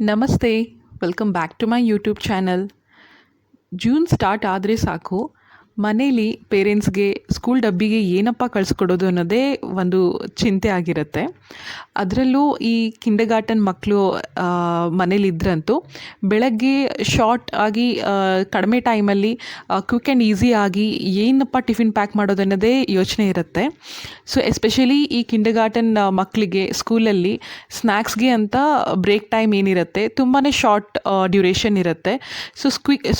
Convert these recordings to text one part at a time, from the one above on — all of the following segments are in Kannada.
ನಮಸ್ತೆ, welcome back to my YouTube channel. June start ಆದರೆ ಸಾಕು, ಮನೇಲಿ ಪೇರೆಂಟ್ಸ್ಗೆ ಸ್ಕೂಲ್ ಡಬ್ಬಿಗೆ ಏನಪ್ಪ ಕಳಿಸ್ಕೊಡೋದು ಅನ್ನೋದೇ ಒಂದು ಚಿಂತೆ ಆಗಿರುತ್ತೆ. ಅದರಲ್ಲೂ ಈ ಕಿಂಡರ್ಗಾರ್ಟನ್ ಮಕ್ಕಳು ಮನೇಲಿದ್ರಂತೂ ಬೆಳಗ್ಗೆ ಶಾರ್ಟ್ ಆಗಿ ಕಡಿಮೆ ಟೈಮಲ್ಲಿ ಕ್ವಿಕ್ ಆ್ಯಂಡ್ ಈಸಿ ಆಗಿ ಏನಪ್ಪ ಟಿಫಿನ್ ಪ್ಯಾಕ್ ಮಾಡೋದು ಅನ್ನೋದೇ ಯೋಚನೆ ಇರುತ್ತೆ. ಸೊ ಎಸ್ಪೆಷಲಿ ಈ ಕಿಂಡರ್ಗಾರ್ಟನ್ ಮಕ್ಕಳಿಗೆ ಸ್ಕೂಲಲ್ಲಿ ಸ್ನ್ಯಾಕ್ಸ್ಗೆ ಅಂತ ಬ್ರೇಕ್ ಟೈಮ್ ಏನಿರುತ್ತೆ ತುಂಬಾ ಶಾರ್ಟ್ ಡ್ಯೂರೇಷನ್ ಇರುತ್ತೆ.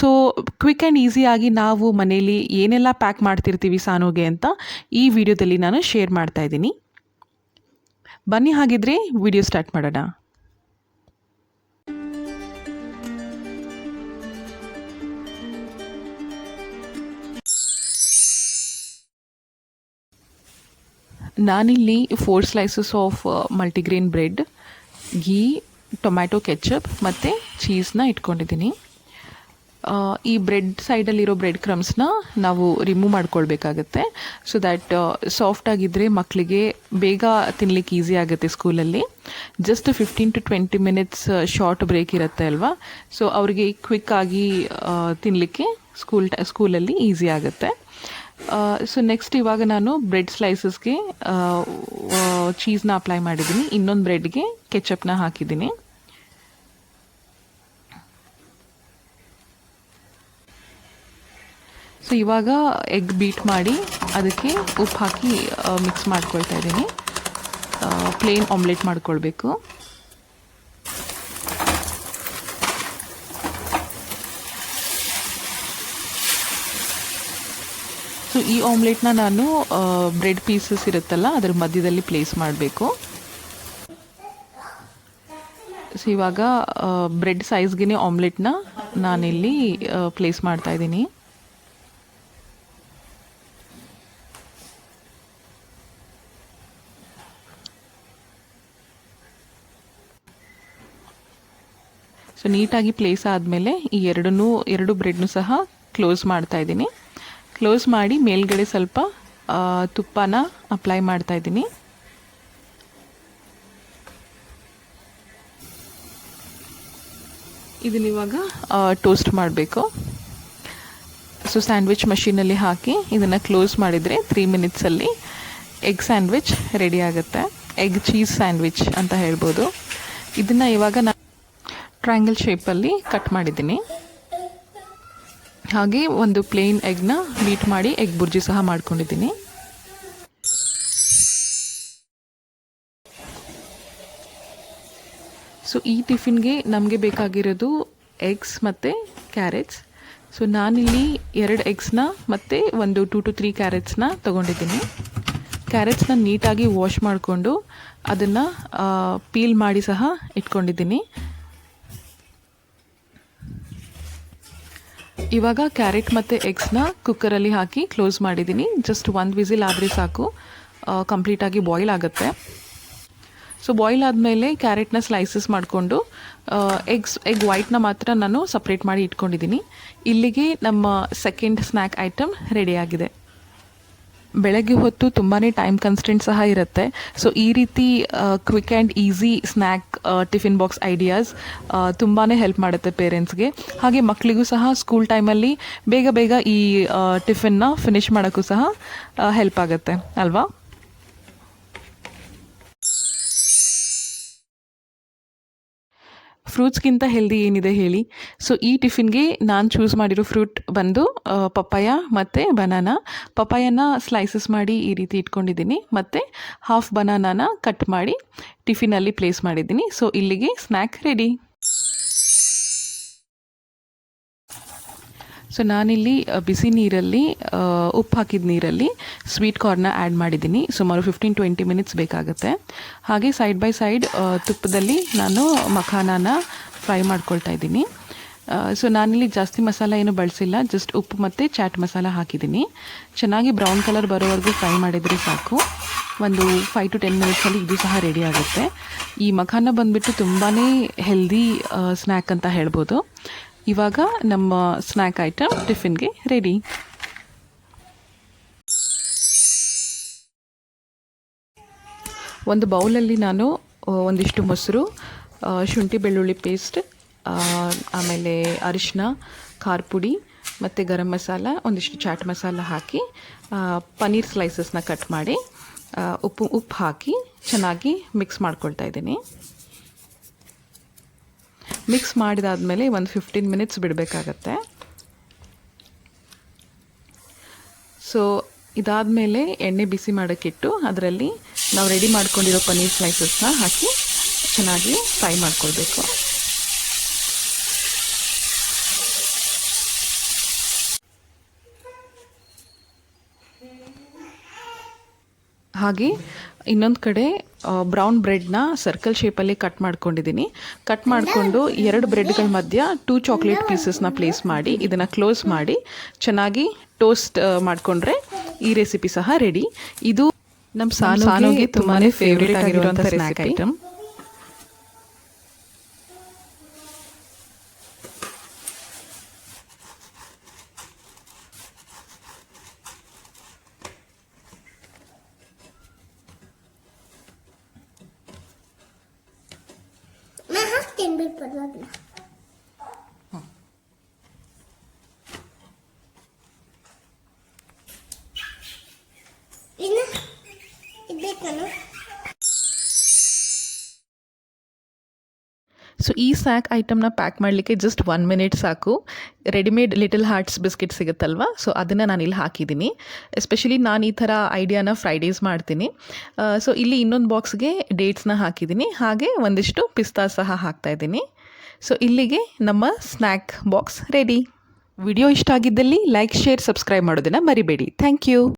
ಸೊ ಕ್ವಿಕ್ ಆ್ಯಂಡ್ ಈಸಿಯಾಗಿ ನಾವು ಮನೇಲಿ ಏನೆಲ್ಲ ಪ್ಯಾಕ್ ಮಾಡ್ತಿರ್ತೀವಿ ಸಾನೋಗೆ ಅಂತ ಈ ವಿಡಿಯೋದಲ್ಲಿ ನಾನು ಶೇರ್ ಮಾಡ್ತಾ ಇದ್ದೀನಿ. ಬನ್ನಿ ಹಾಗಿದ್ರೆ ವಿಡಿಯೋ ಸ್ಟಾರ್ಟ್ ಮಾಡೋಣ. ನಾನಿಲ್ಲಿ 4 slices of multigrain bread, ghee, tomato ketchup ಮತ್ತು ಚೀಸ್ನ ಇಟ್ಕೊಂಡಿದ್ದೀನಿ. ಈ ಬ್ರೆಡ್ ಸೈಡಲ್ಲಿರೋ ಬ್ರೆಡ್ ಕ್ರಮ್ಸ್ನ ನಾವು ರಿಮೂವ್ ಮಾಡ್ಕೊಳ್ಬೇಕಾಗತ್ತೆ. ಸೊ ದ್ಯಾಟ್ ಸಾಫ್ಟಾಗಿದ್ದರೆ ಮಕ್ಕಳಿಗೆ ಬೇಗ ತಿನ್ನಲಿಕ್ಕೆ ಈಸಿ ಆಗುತ್ತೆ. ಸ್ಕೂಲಲ್ಲಿ just 15 to 20 minutes short break ಇರುತ್ತೆ ಅಲ್ವಾ. ಸೊ ಅವ್ರಿಗೆ ಕ್ವಿಕ್ಕಾಗಿ ತಿನ್ನಲಿಕ್ಕೆ ಸ್ಕೂಲಲ್ಲಿ ಈಸಿ ಆಗುತ್ತೆ. ಸೊ ನೆಕ್ಸ್ಟ್ ಇವಾಗ ನಾನು ಬ್ರೆಡ್ ಸ್ಲೈಸಸ್ಗೆ ಚೀಸ್ನ ಅಪ್ಲೈ ಮಾಡಿದ್ದೀನಿ, ಇನ್ನೊಂದು ಬ್ರೆಡ್ಗೆ ಕೆಚಪ್ನ ಹಾಕಿದ್ದೀನಿ. ಸೊ ಇವಾಗ ಎಗ್ ಬೀಟ್ ಮಾಡಿ ಅದಕ್ಕೆ ಉಪ್ಪು ಹಾಕಿ ಮಿಕ್ಸ್ ಮಾಡ್ಕೊಳ್ತಾ ಇದ್ದೀನಿ. ಪ್ಲೇನ್ ಆಮ್ಲೆಟ್ ಮಾಡ್ಕೊಳ್ಬೇಕು. ಸೊ ಈ ಆಮ್ಲೆಟ್ನ ನಾನು ಬ್ರೆಡ್ ಪೀಸಸ್ ಇರುತ್ತಲ್ಲ ಅದರ ಮಧ್ಯದಲ್ಲಿ ಪ್ಲೇಸ್ ಮಾಡಬೇಕು. ಸೊ ಇವಾಗ ಬ್ರೆಡ್ ಸೈಜ್ಗೆ ಆಮ್ಲೆಟ್ನ ನಾನಿಲ್ಲಿ ಪ್ಲೇಸ್ ಮಾಡ್ತಾ ಇದ್ದೀನಿ. ಸೊ ನೀಟಾಗಿ ಪ್ಲೇಸ್ ಆದಮೇಲೆ ಈ ಎರಡು ಬ್ರೆಡ್ನು ಸಹ ಕ್ಲೋಸ್ ಮಾಡ್ತಾ ಇದ್ದೀನಿ. ಕ್ಲೋಸ್ ಮಾಡಿ ಮೇಲ್ಗಡೆ ಸ್ವಲ್ಪ ತುಪ್ಪನ ಅಪ್ಲೈ ಮಾಡ್ತಾ ಇದ್ದೀನಿ. ಇದನ್ನಿವಾಗ ಟೋಸ್ಟ್ ಮಾಡಬೇಕು. ಸೊ ಸ್ಯಾಂಡ್ವಿಚ್ ಮಷೀನಲ್ಲಿ ಹಾಕಿ ಇದನ್ನು ಕ್ಲೋಸ್ ಮಾಡಿದರೆ 3 ಮಿನಿಟ್ಸಲ್ಲಿ ಎಗ್ ಸ್ಯಾಂಡ್ವಿಚ್ ರೆಡಿ ಆಗುತ್ತೆ. ಎಗ್ ಚೀಸ್ ಸ್ಯಾಂಡ್ವಿಚ್ ಅಂತ ಹೇಳ್ಬೋದು. ಇದನ್ನು ಇವಾಗ ನಾನು ಟ್ರಯಾಂಗಲ್ ಶೇಪಲ್ಲಿ ಕಟ್ ಮಾಡಿದ್ದೀನಿ. ಹಾಗೆ ಒಂದು ಪ್ಲೇನ್ ಎಗ್ನ ಬೀಟ್ ಮಾಡಿ ಎಗ್ ಬುರ್ಜಿ ಸಹ ಮಾಡ್ಕೊಂಡಿದ್ದೀನಿ. ಸೊ ಈ ಟಿಫಿನ್ಗೆ ನಮಗೆ ಬೇಕಾಗಿರೋದು ಎಗ್ಸ್ ಮತ್ತು ಕ್ಯಾರೆಟ್ಸ್. ಸೊ ನಾನಿಲ್ಲಿ 2 ಎಗ್ಸ್ನ ಮತ್ತು ಒಂದು 2 to 3 ಕ್ಯಾರೆಟ್ಸ್ನ ತೊಗೊಂಡಿದ್ದೀನಿ. ಕ್ಯಾರೆಟ್ಸ್ನ ನೀಟಾಗಿ ವಾಶ್ ಮಾಡಿಕೊಂಡು ಅದನ್ನು ಪೀಲ್ ಮಾಡಿ ಸಹ ಇಟ್ಕೊಂಡಿದ್ದೀನಿ. ಇವಾಗ ಕ್ಯಾರೆಟ್ ಮತ್ತು ಎಗ್ಸ್ನ ಕುಕ್ಕರಲ್ಲಿ ಹಾಕಿ ಕ್ಲೋಸ್ ಮಾಡಿದ್ದೀನಿ. ಜಸ್ಟ್ 1 ವಿಸಿಲ್ ಆದರೆ ಸಾಕು, ಕಂಪ್ಲೀಟಾಗಿ ಬಾಯ್ಲ್ ಆಗುತ್ತೆ. ಸೊ ಬಾಯ್ಲ್ ಆದಮೇಲೆ ಕ್ಯಾರೆಟ್ನ ಸ್ಲೈಸಸ್ ಮಾಡಿಕೊಂಡು ಎಗ್ ವೈಟ್ನ ಮಾತ್ರ ನಾನು ಸಪ್ರೇಟ್ ಮಾಡಿ ಇಟ್ಕೊಂಡಿದ್ದೀನಿ. ಇಲ್ಲಿಗೆ ನಮ್ಮ ಸೆಕೆಂಡ್ ಸ್ನ್ಯಾಕ್ ಐಟಮ್ ರೆಡಿಯಾಗಿದೆ. ಬೆಳಗ್ಗೆ ಹೊತ್ತು ತುಂಬಾ ಟೈಮ್ ಕನ್ಸ್ಟೆಂಟ್ ಸಹ ಇರುತ್ತೆ. ಸೊ ಈ ರೀತಿ quick and easy snack tiffin box ideas ತುಂಬಾ ಹೆಲ್ಪ್ ಮಾಡುತ್ತೆ ಪೇರೆಂಟ್ಸ್ಗೆ. ಹಾಗೆ ಮಕ್ಕಳಿಗೂ ಸಹ ಸ್ಕೂಲ್ ಟೈಮಲ್ಲಿ ಬೇಗ ಈ ಟಿಫಿನ್ನ ಫಿನಿಷ್ ಮಾಡೋಕ್ಕೂ ಸಹ ಹೆಲ್ಪ್ ಆಗುತ್ತೆ ಅಲ್ವಾ. ಫ್ರೂಟ್ಸ್ಗಿಂತ ಹೆಲ್ದಿ ಏನಿದೆ ಹೇಳಿ. ಸೊ ಈ ಟಿಫಿನ್ಗೆ ನಾನು ಚೂಸ್ ಮಾಡಿರೋ ಫ್ರೂಟ್ ಬಂದು ಪಪ್ಪಾಯ ಮತ್ತು ಬನಾನಾ. ಪಪ್ಪಾಯನ ಸ್ಲೈಸಸ್ ಮಾಡಿ ಈ ರೀತಿ ಇಟ್ಕೊಂಡಿದ್ದೀನಿ ಮತ್ತು ಹಾಫ್ ಬನಾನಾನ ಕಟ್ ಮಾಡಿ ಟಿಫಿನಲ್ಲಿ ಪ್ಲೇಸ್ ಮಾಡಿದ್ದೀನಿ. ಸೊ ಇಲ್ಲಿಗೆ ಸ್ನ್ಯಾಕ್ ರೆಡಿ. ಸೊ ನಾನಿಲ್ಲಿ ಬಿಸಿ ನೀರಲ್ಲಿ ಉಪ್ಪು ಹಾಕಿದ ನೀರಲ್ಲಿ ಸ್ವೀಟ್ ಕಾರ್ನ ಆ್ಯಡ್ ಮಾಡಿದ್ದೀನಿ. ಸುಮಾರು 15-20 ಮಿನಿಟ್ಸ್ ಬೇಕಾಗುತ್ತೆ. ಹಾಗೆ ಸೈಡ್ ಬೈ ಸೈಡ್ ತುಪ್ಪದಲ್ಲಿ ನಾನು ಮಖಾನಾನ ಫ್ರೈ ಮಾಡ್ಕೊಳ್ತಾ ಇದ್ದೀನಿ. ಸೊ ನಾನಿಲ್ಲಿ ಜಾಸ್ತಿ ಮಸಾಲ ಏನು ಬಳಸಿಲ್ಲ, ಜಸ್ಟ್ ಉಪ್ಪು ಮತ್ತು ಚಾಟ್ ಮಸಾಲ ಹಾಕಿದ್ದೀನಿ. ಚೆನ್ನಾಗಿ ಬ್ರೌನ್ ಕಲರ್ ಬರೋವರೆಗೂ ಫ್ರೈ ಮಾಡಿದರೆ ಸಾಕು. ಒಂದು 5 to 10 ಮಿನಿಟ್ಸಲ್ಲಿ ಇದು ಸಹ ರೆಡಿ ಆಗುತ್ತೆ. ಈ ಮಖಾನ ಬಂದುಬಿಟ್ಟು ತುಂಬಾ ಹೆಲ್ದಿ ಸ್ನ್ಯಾಕ್ ಅಂತ ಹೇಳ್ಬೋದು. ಇವಾಗ ನಮ್ಮ ಸ್ನ್ಯಾಕ್ ಐಟಮ್ ಟಿಫಿನ್ಗೆ ರೆಡಿ. ಒಂದು ಬೌಲಲ್ಲಿ ನಾನು ಒಂದಿಷ್ಟು ಮೊಸರು, ಶುಂಠಿ ಬೆಳ್ಳುಳ್ಳಿ ಪೇಸ್ಟ್, ಆಮೇಲೆ ಅರಿಶಿನ, ಖಾರ ಪುಡಿ ಮತ್ತು ಗರಂ ಮಸಾಲ, ಒಂದಿಷ್ಟು ಚಾಟ್ ಮಸಾಲ ಹಾಕಿ ಪನ್ನೀರ್ ಸ್ಲೈಸಸ್ನ ಕಟ್ ಮಾಡಿ ಉಪ್ಪು ಹಾಕಿ ಚೆನ್ನಾಗಿ ಮಿಕ್ಸ್ ಮಾಡ್ಕೊಳ್ತಾ ಇದ್ದೀನಿ. ಮಿಕ್ಸ್ ಮಾಡಿದಾದಮೇಲೆ ಒಂದು 15 ಮಿನಿಟ್ಸ್ ಬಿಡಬೇಕಾಗತ್ತೆ. ಸೊ ಇದಾದಮೇಲೆ ಎಣ್ಣೆ ಬಿಸಿ ಮಾಡೋಕ್ಕಿಟ್ಟು ಅದರಲ್ಲಿ ನಾವು ರೆಡಿ ಮಾಡ್ಕೊಂಡಿರೋ ಪನ್ನೀರ್ ಸ್ಲೈಸಸ್ನ ಹಾಕಿ ಚೆನ್ನಾಗಿ ಫ್ರೈ ಮಾಡ್ಕೊಳ್ಬೇಕು. ಹಾಗೆ ಇನ್ನೊಂದು ಕಡೆ ಬ್ರೌನ್ ಬ್ರೆಡ್ನ ಸರ್ಕಲ್ ಶೇಪಲ್ಲಿ ಕಟ್ ಮಾಡ್ಕೊಂಡಿದ್ದೀನಿ. ಕಟ್ ಮಾಡಿಕೊಂಡು 2 ಬ್ರೆಡ್ಗಳ ಮಧ್ಯ 2 ಚಾಕ್ಲೇಟ್ ಪೀಸಸ್ನ ಪ್ಲೇಸ್ ಮಾಡಿ ಇದನ್ನು ಕ್ಲೋಸ್ ಮಾಡಿ ಚೆನ್ನಾಗಿ ಟೋಸ್ಟ್ ಮಾಡಿಕೊಂಡ್ರೆ ಈ ರೆಸಿಪಿ ಸಹ ರೆಡಿ. ಇದು ನಮ್ಮ ಸಾನುಗೆ ತುಂಬಾ ಫೇವ್ರೇಟ್ ಆಗಿರುವಂಥ ಸ್ನ್ಯಾಕ್ ಐಟಮ್. ಪರವಾಗಿಲ್ಲ. ಸೊ ಈ ಸ್ನ್ಯಾಕ್ ಐಟಮ್ನ ಪ್ಯಾಕ್ ಮಾಡಲಿಕ್ಕೆ ಜಸ್ಟ್ 1 ಮಿನಿಟ್ ಸಾಕು. ರೆಡಿಮೇಡ್ ಲಿಟಲ್ ಹಾರ್ಟ್ಸ್ ಬಿಸ್ಕೆಟ್ ಸಿಗುತ್ತಲ್ವ, ಸೊ ಅದನ್ನು ನಾನು ಇಲ್ಲಿ ಹಾಕಿದ್ದೀನಿ. ಎಸ್ಪೆಷಲಿ ನಾನು ಈ ಥರ ಐಡಿಯಾನ ಫ್ರೈಡೇಸ್ ಮಾಡ್ತೀನಿ. ಸೊ ಇಲ್ಲಿ ಇನ್ನೊಂದು ಬಾಕ್ಸ್ಗೆ ಡೇಟ್ಸ್ನ ಹಾಕಿದ್ದೀನಿ, ಹಾಗೆ ಒಂದಿಷ್ಟು ಪಿಸ್ತಾ ಸಹ ಹಾಕ್ತಾಯಿದ್ದೀನಿ. ಸೊ ಇಲ್ಲಿಗೆ ನಮ್ಮ ಸ್ನ್ಯಾಕ್ ಬಾಕ್ಸ್ ರೆಡಿ. ವಿಡಿಯೋ ಇಷ್ಟ ಆಗಿದ್ದಲ್ಲಿ ಲೈಕ್, ಶೇರ್, ಸಬ್ಸ್ಕ್ರೈಬ್ ಮಾಡೋದನ್ನು ಮರಿಬೇಡಿ. Thank you.